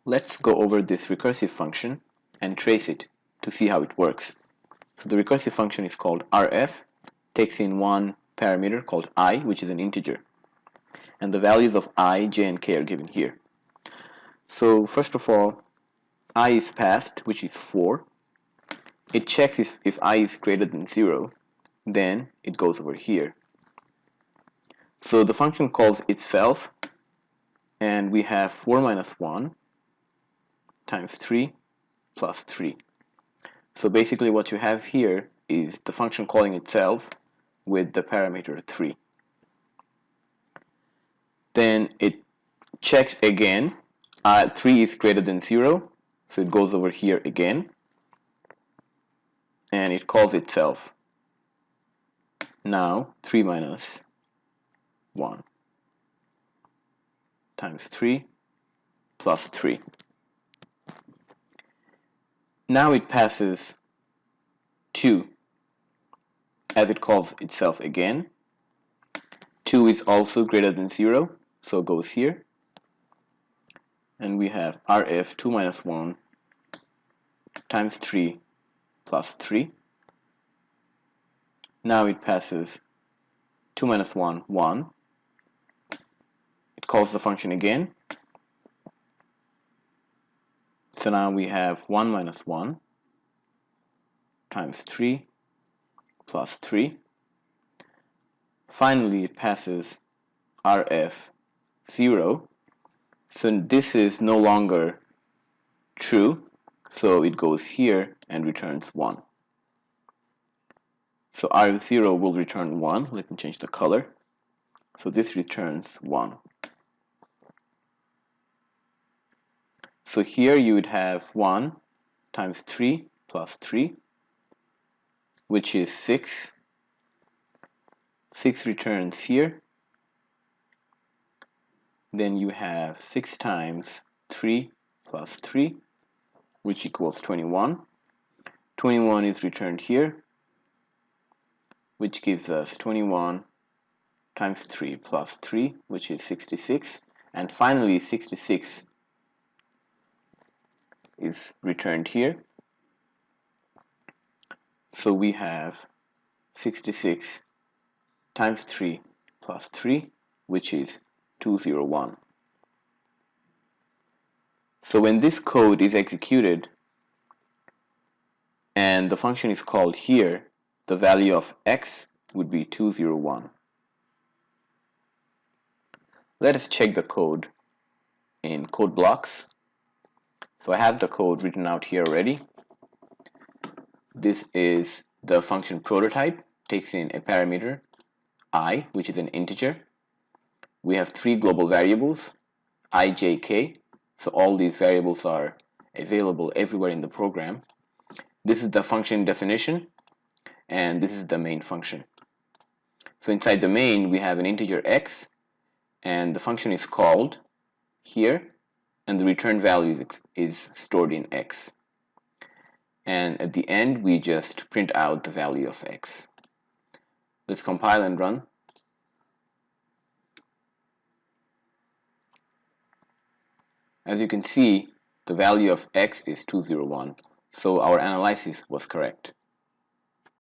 Let's go over this recursive function and trace it to see how it works. So the recursive function is called rf, takes in one parameter called I, which is an integer. And the values of I, j, and k are given here. So first of all, I is passed, which is 4. It checks if I is greater than 0, then it goes over here. So the function calls itself, and we have 4 minus 1 times 3 plus 3. So basically what you have here is the function calling itself with the parameter 3. Then it checks again. 3 is greater than 0, so it goes over here again. And it calls itself. Now 3 minus 1 times 3 plus 3. Now it passes 2 as it calls itself again. 2 is also greater than 0, so it goes here. And we have rf 2 minus 1 times 3 plus 3. Now it passes 2 minus 1, 1. It calls the function again. So now we have 1 minus 1 times 3 plus 3. Finally, it passes rf 0. So this is no longer true, so it goes here and returns 1. So rf0 will return 1. Let me change the color. So this returns 1. So here you would have 1 times 3 plus 3, which is 6. 6 returns here. Then you have 6 times 3 plus 3, which equals 21. 21 is returned here, which gives us 21 times 3 plus 3, which is 66. And finally, 66 is returned here. So we have 66 times 3 plus 3, which is 201. So when this code is executed and the function is called here, the value of x would be 201. Let us check the code in code blocks. So I have the code written out here already. This is the function prototype, takes in a parameter I, which is an integer. We have 3 global variables, I, j, k. So all these variables are available everywhere in the program. This is the function definition, and this is the main function. So inside the main, we have an integer x, and the function is called here, and the return value is stored in x. And at the end, we just print out the value of x. Let's compile and run. As you can see, the value of x is 201, so our analysis was correct.